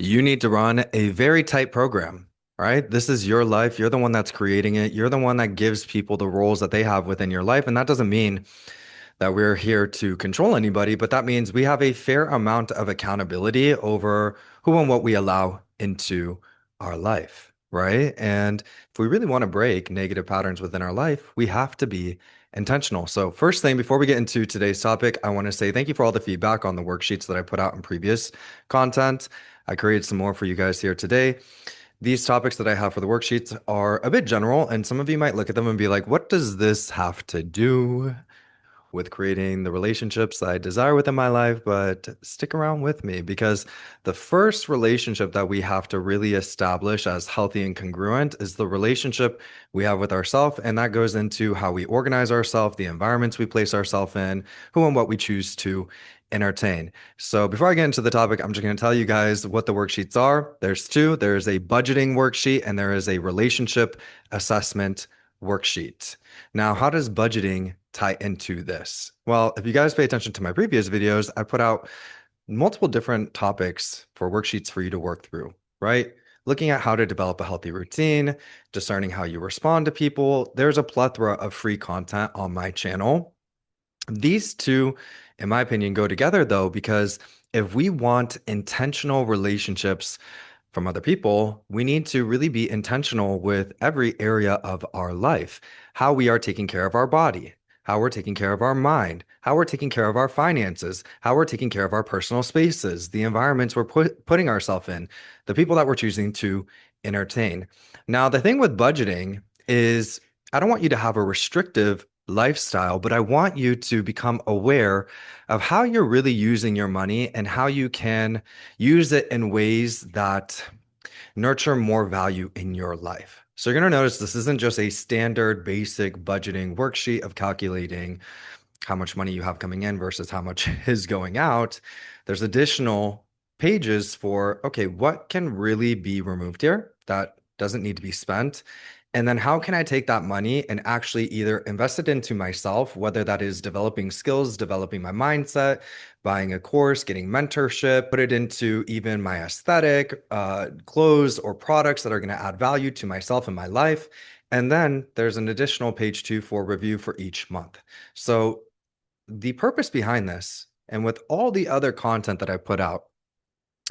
You need to run a very tight program, right? This is your life. You're the one that's creating it. You're the one that gives people the roles that they have within your life. And that doesn't mean that we're here to control anybody, but that means we have a fair amount of accountability over who and what we allow into our life, right? And if we really want to break negative patterns within our life, we have to be intentional. So, first thing, before we get into today's topic, I want to say thank you for all the feedback on the worksheets that I put out in previous content. I created some more for you guys here today. These topics that I have for the worksheets are a bit general, and some of you might look at them and be like, what does this have to do with creating the relationships that I desire within my life? But stick around with me, because the first relationship that we have to really establish as healthy and congruent is the relationship we have with ourselves. And that goes into how we organize ourselves, the environments we place ourselves in, who and what we choose to entertain. So before I get into the topic, I'm just going to tell you guys what the worksheets are. There's two. There's a budgeting worksheet and there is a relationship assessment worksheet. Now, how does budgeting tie into this? Well, if you guys pay attention to my previous videos, I put out multiple different topics for worksheets for you to work through, right? Looking at how to develop a healthy routine, discerning how you respond to people. There's a plethora of free content on my channel. These two, in my opinion, go together though, because if we want intentional relationships from other people, we need to really be intentional with every area of our life, how we are taking care of our body, how we're taking care of our mind, how we're taking care of our finances, how we're taking care of our personal spaces, the environments we're putting ourselves in, the people that we're choosing to entertain. Now, the thing with budgeting is I don't want you to have a restrictive lifestyle, but I want you to become aware of how you're really using your money and how you can use it in ways that nurture more value in your life. So you're going to notice this isn't just a standard basic budgeting worksheet of calculating how much money you have coming in versus how much is going out. There's additional pages for, okay, what can really be removed here that doesn't need to be spent? And then how can I take that money and actually either invest it into myself, whether that is developing skills, developing my mindset, buying a course, getting mentorship, put it into even my aesthetic, clothes or products that are going to add value to myself and my life. And then there's an additional page two for review for each month. So the purpose behind this, and with all the other content that I put out,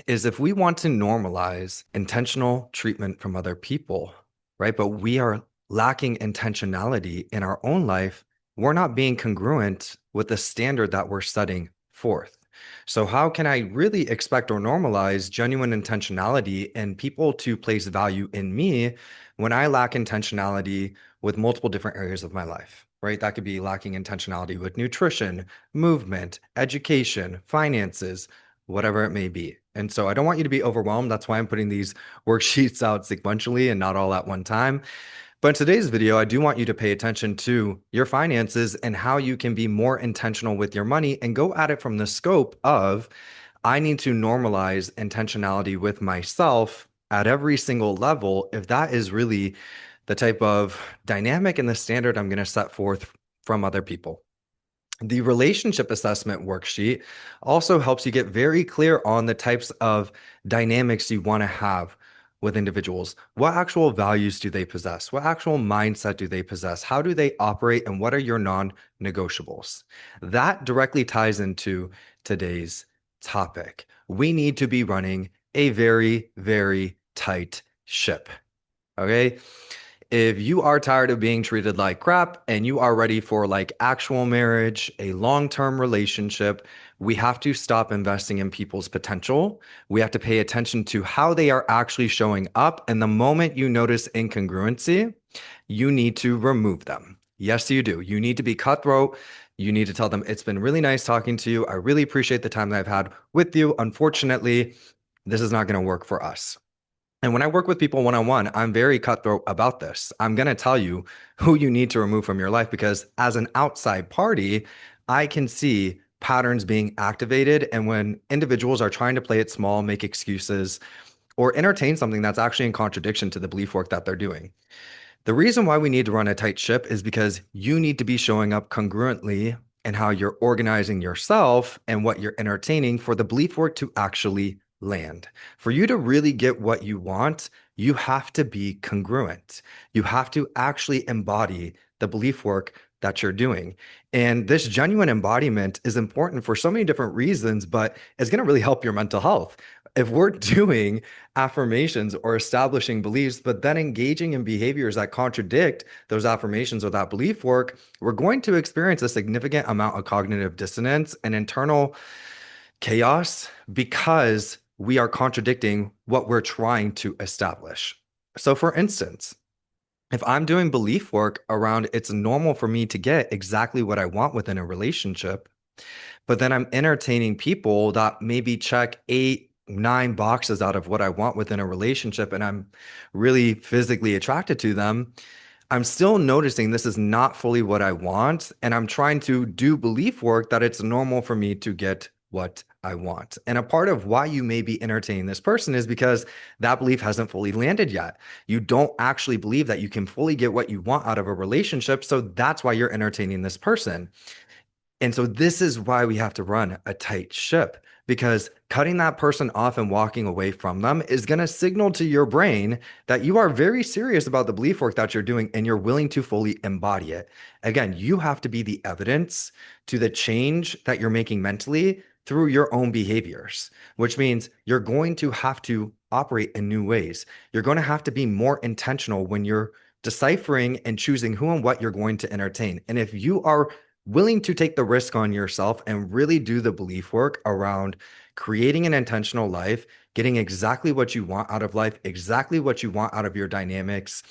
is if we want to normalize intentional treatment from other people, right? But we are lacking intentionality in our own life, we're not being congruent with the standard that we're setting forth. So, how can I really expect or normalize genuine intentionality and people to place value in me when I lack intentionality with multiple different areas of my life, right? That could be lacking intentionality with nutrition, movement, education, finances, whatever it may be. And so I don't want you to be overwhelmed. That's why I'm putting these worksheets out sequentially and not all at one time. But in today's video, I do want you to pay attention to your finances and how you can be more intentional with your money and go at it from the scope of, I need to normalize intentionality with myself at every single level, if that is really the type of dynamic and the standard I'm going to set forth from other people. The relationship assessment worksheet also helps you get very clear on the types of dynamics you want to have with individuals. What actual values do they possess? What actual mindset do they possess? How do they operate? And what are your non-negotiables? That directly ties into today's topic. We need to be running a very, very tight ship. Okay. If you are tired of being treated like crap and you are ready for like actual marriage, a long-term relationship, we have to stop investing in people's potential. We have to pay attention to how they are actually showing up. And the moment you notice incongruency, you need to remove them. Yes, you do. You need to be cutthroat. You need to tell them, it's been really nice talking to you. I really appreciate the time that I've had with you. Unfortunately, this is not going to work for us. And when I work with people one-on-one, I'm very cutthroat about this. I'm going to tell you who you need to remove from your life, because as an outside party, I can see patterns being activated. And when individuals are trying to play it small, make excuses, or entertain something that's actually in contradiction to the belief work that they're doing. The reason why we need to run a tight ship is because you need to be showing up congruently in how you're organizing yourself and what you're entertaining for the belief work to actually land. For you to really get what you want, you have to be congruent. You have to actually embody the belief work that you're doing. And this genuine embodiment is important for so many different reasons, but it's going to really help your mental health. If we're doing affirmations or establishing beliefs, but then engaging in behaviors that contradict those affirmations or that belief work, we're going to experience a significant amount of cognitive dissonance and internal chaos because we are contradicting what we're trying to establish. So, for instance, if I'm doing belief work around it's normal for me to get exactly what I want within a relationship, but then I'm entertaining people that maybe check eight, nine boxes out of what I want within a relationship, and I'm really physically attracted to them, I'm still noticing this is not fully what I want. And I'm trying to do belief work that it's normal for me to get what I want. And a part of why you may be entertaining this person is because that belief hasn't fully landed yet. You don't actually believe that you can fully get what you want out of a relationship. So that's why you're entertaining this person. And so this is why we have to run a tight ship, because cutting that person off and walking away from them is going to signal to your brain that you are very serious about the belief work that you're doing and you're willing to fully embody it. Again, you have to be the evidence to the change that you're making mentally through your own behaviors, which means you're going to have to operate in new ways. You're going to have to be more intentional when you're deciphering and choosing who and what you're going to entertain. And if you are willing to take the risk on yourself and really do the belief work around creating an intentional life, getting exactly what you want out of life, exactly what you want out of your dynamics,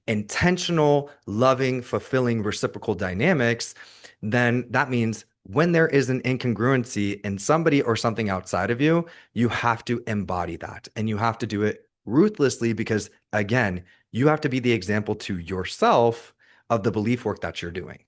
intentional, loving, fulfilling, reciprocal dynamics, then that means when there is an incongruency in somebody or something outside of you, you have to embody that and you have to do it ruthlessly because, again, you have to be the example to yourself of the belief work that you're doing.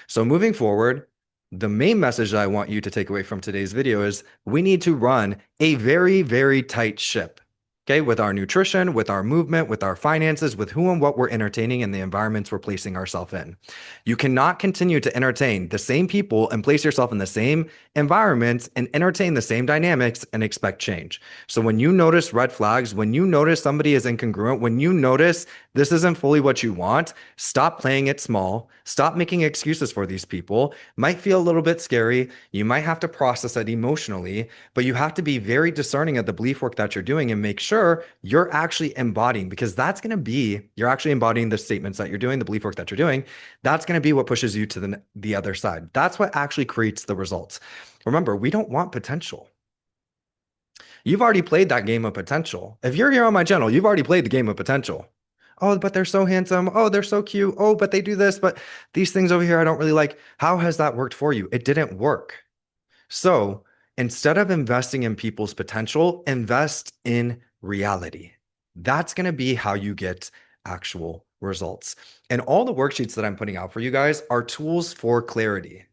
So moving forward, the main message that I want you to take away from today's video is we need to run a very, very tight ship. Okay, with our nutrition, with our movement, with our finances, with who and what we're entertaining and the environments we're placing ourselves in. You cannot continue to entertain the same people and place yourself in the same environments and entertain the same dynamics and expect change. So when you notice red flags, when you notice somebody is incongruent, when you notice this isn't fully what you want, stop playing it small. Stop making excuses for these people. Might feel a little bit scary. You might have to process it emotionally, but you have to be very discerning of the belief work that you're doing and make sure you're actually embodying, because that's going to be, you're actually embodying the statements that you're doing, the belief work that you're doing. That's going to be what pushes you to the other side. That's what actually creates the results. Remember, we don't want potential. You've already played that game of potential. If you're here on my channel, you've already played the game of potential. Oh, but they're so handsome. Oh, they're so cute. Oh, but they do this, but these things over here I don't really like. How has that worked for you? It didn't work. So instead of investing in people's potential, invest in reality. That's going to be how you get actual results. And all the worksheets that I'm putting out for you guys are tools for clarity.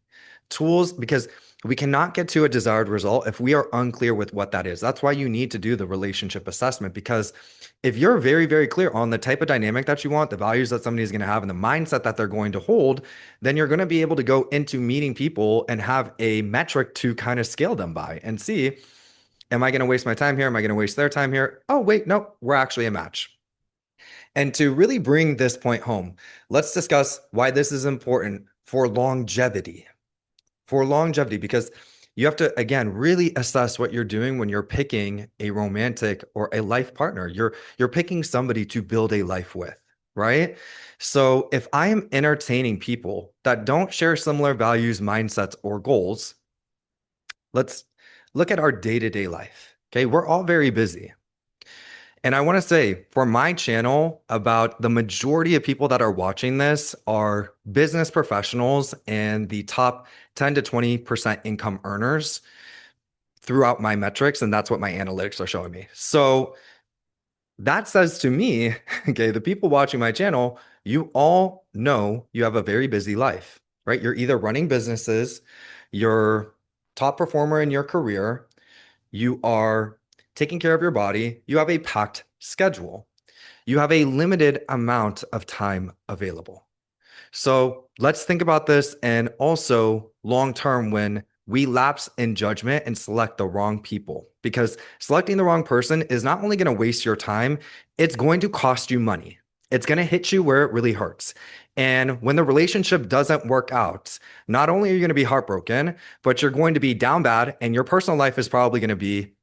Tools, because we cannot get to a desired result if we are unclear with what that is. That's why you need to do the relationship assessment, because if you're very, very clear on the type of dynamic that you want, the values that somebody's going to have, and the mindset that they're going to hold, then you're going to be able to go into meeting people and have a metric to kind of scale them by and see, am I going to waste my time here? Am I going to waste their time here? Oh, wait, no, we're actually a match. And to really bring this point home, let's discuss why this is important for longevity. For longevity, because you have to, again, really assess what you're doing when you're picking a romantic or a life partner. You're picking somebody to build a life with, right? So if I am entertaining people that don't share similar values, mindsets, or goals, let's look at our day-to-day life. Okay, we're all very busy. And I want to say for my channel, about the majority of people that are watching this are business professionals and the top 10 to 20% income earners throughout my metrics. And that's what my analytics are showing me. So that says to me, okay, the people watching my channel, you all know you have a very busy life, right? You're either running businesses, you're top performer in your career, you are taking care of your body, you have a packed schedule, you have a limited amount of time available. So let's think about this, and also long term, when we lapse in judgment and select the wrong people, because selecting the wrong person is not only going to waste your time, it's going to cost you money. It's going to hit you where it really hurts. And when the relationship doesn't work out, not only are you going to be heartbroken, but you're going to be down bad, and your personal life is probably going to be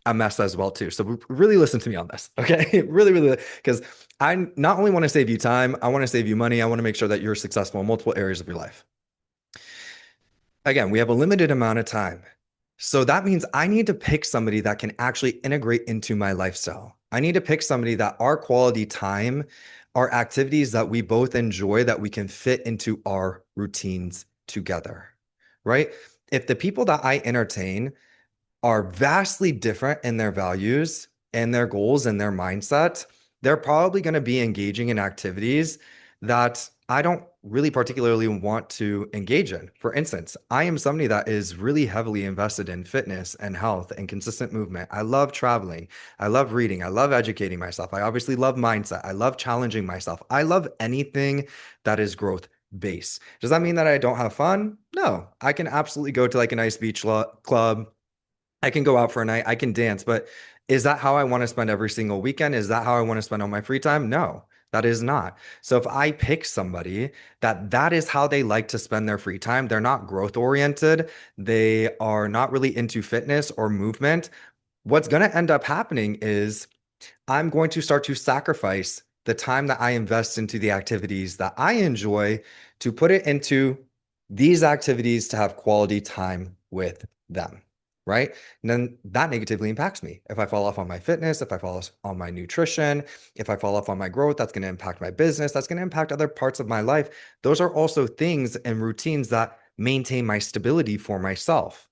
a mess as well too. So really listen to me on this, okay? Really, really, because I not only want to save you time, I want to save you money. I want to make sure that you're successful in multiple areas of your life. Again, we have a limited amount of time. So that means I need to pick somebody that can actually integrate into my lifestyle. I need to pick somebody that our quality time, our activities that we both enjoy, that we can fit into our routines together, right? If the people that I entertain are vastly different in their values and their goals and their mindset, they're probably going to be engaging in activities that I don't really particularly want to engage in. For instance, I am somebody that is really heavily invested in fitness and health and consistent movement. I love traveling. I love reading. I love educating myself. I obviously love mindset. I love challenging myself. I love anything that is growth based. Does that mean that I don't have fun? No, I can absolutely go to like a nice beach club. I can go out for a night, I can dance, but is that how I want to spend every single weekend? Is that how I want to spend all my free time? No, that is not. So if I pick somebody that is how they like to spend their free time, they're not growth oriented, they are not really into fitness or movement, what's going to end up happening is I'm going to start to sacrifice the time that I invest into the activities that I enjoy to put it into these activities to have quality time with them. Right. And then that negatively impacts me. If I fall off on my fitness, if I fall off on my nutrition, if I fall off on my growth, that's going to impact my business. That's going to impact other parts of my life. Those are also things and routines that maintain my stability for myself.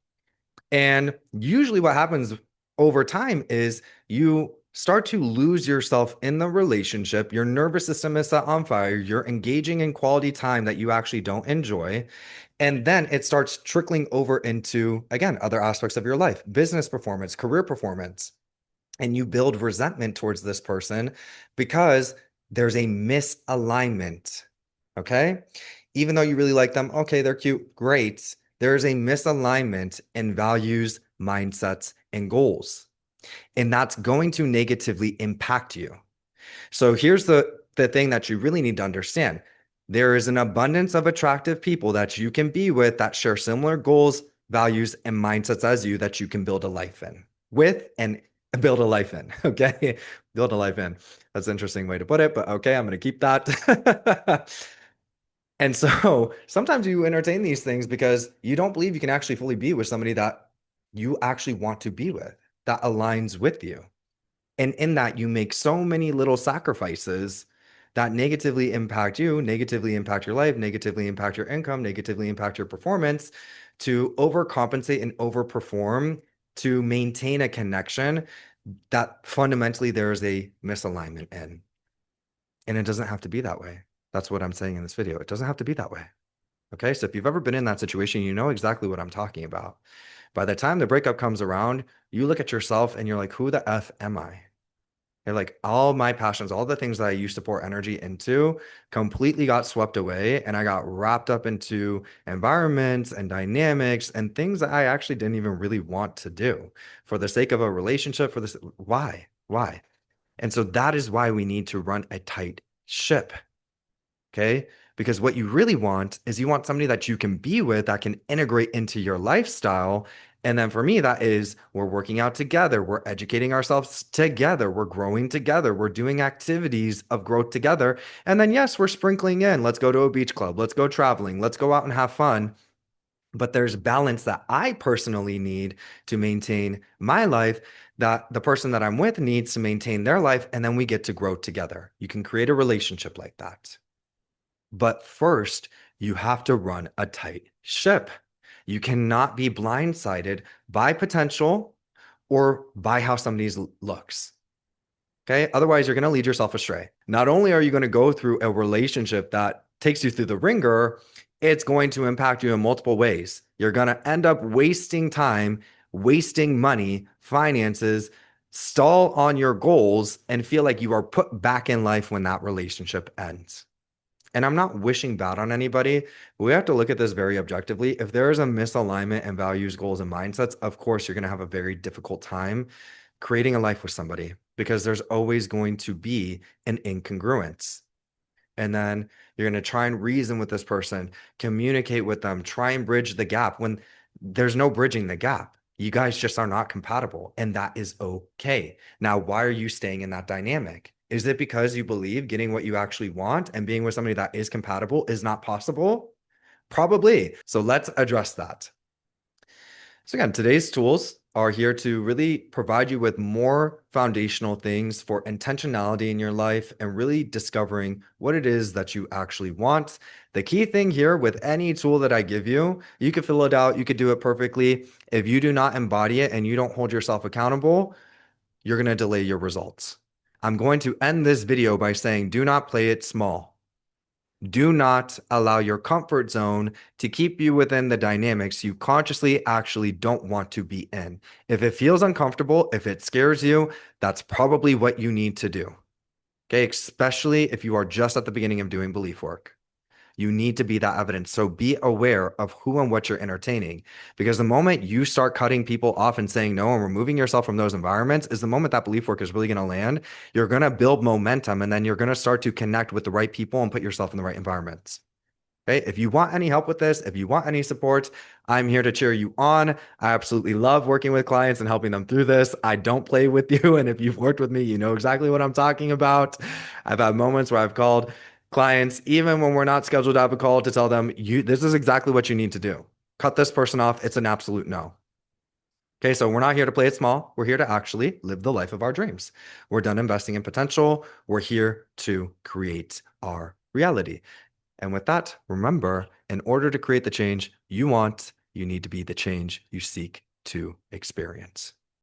And usually what happens over time is you start to lose yourself in the relationship. Your nervous system is set on fire. You're engaging in quality time that you actually don't enjoy. And then it starts trickling over into, again, other aspects of your life, business performance, career performance. And you build resentment towards this person because there's a misalignment. Okay. Even though you really like them, okay, they're cute, great. There is a misalignment in values, mindsets, and goals. And that's going to negatively impact you. So here's the thing that you really need to understand. There is an abundance of attractive people that you can be with that share similar goals, values, and mindsets as you that you can build a life in with and build a life in. Okay. Build a life in. That's an interesting way to put it, but okay, I'm going to keep that. And so sometimes you entertain these things because you don't believe you can actually fully be with somebody that you actually want to be with, that aligns with you. And in that, you make so many little sacrifices that negatively impact you, negatively impact your life, negatively impact your income, negatively impact your performance to overcompensate and overperform to maintain a connection that fundamentally there is a misalignment in. And it doesn't have to be that way. That's what I'm saying in this video. It doesn't have to be that way. Okay. So if you've ever been in that situation, you know exactly what I'm talking about. By the time the breakup comes around, you look at yourself and you're like, who the F am I? You're like, all my passions, all the things that I used to pour energy into completely got swept away. And I got wrapped up into environments and dynamics and things that I actually didn't even really want to do for the sake of a relationship. For this, why? Why? And so that is why we need to run a tight ship. Okay. Because what you really want is you want somebody that you can be with that can integrate into your lifestyle. And then for me, that is we're working out together, we're educating ourselves together, we're growing together, we're doing activities of growth together. And then, yes, we're sprinkling in, let's go to a beach club, let's go traveling, let's go out and have fun. But there's balance that I personally need to maintain my life, that the person that I'm with needs to maintain their life. And then we get to grow together. You can create a relationship like that. But first, you have to run a tight ship. You cannot be blindsided by potential or by how somebody looks. Okay. Otherwise, you're going to lead yourself astray. Not only are you going to go through a relationship that takes you through the ringer, it's going to impact you in multiple ways. You're going to end up wasting time, wasting money, finances, stall on your goals, and feel like you are put back in life when that relationship ends. And I'm not wishing bad on anybody, but we have to look at this very objectively. If there is a misalignment in values, goals, and mindsets, of course, you're going to have a very difficult time creating a life with somebody because there's always going to be an incongruence. And then you're going to try and reason with this person, communicate with them, try and bridge the gap when there's no bridging the gap. You guys just are not compatible, and that is okay. Now, why are you staying in that dynamic? Is it because you believe getting what you actually want and being with somebody that is compatible is not possible? Probably. So let's address that. So again, today's tools are here to really provide you with more foundational things for intentionality in your life and really discovering what it is that you actually want. The key thing here with any tool that I give you, you could fill it out, you could do it perfectly. If you do not embody it and you don't hold yourself accountable, you're going to delay your results. I'm going to end this video by saying, do not play it small. Do not allow your comfort zone to keep you within the dynamics you consciously actually don't want to be in. If it feels uncomfortable, if it scares you, that's probably what you need to do. Okay, especially if you are just at the beginning of doing belief work. You need to be that evidence. So be aware of who and what you're entertaining. Because the moment you start cutting people off and saying no and removing yourself from those environments is the moment that belief work is really going to land. You're going to build momentum and then you're going to start to connect with the right people and put yourself in the right environments. Okay. If you want any help with this, if you want any support, I'm here to cheer you on. I absolutely love working with clients and helping them through this. I don't play with you. And if you've worked with me, you know exactly what I'm talking about. I've had moments where I've called clients, even when we're not scheduled to have a call, to tell them, this is exactly what you need to do. Cut this person off. It's an absolute no. Okay, so we're not here to play it small. We're here to actually live the life of our dreams. We're done investing in potential. We're here to create our reality. And with that, remember, in order to create the change you want, you need to be the change you seek to experience.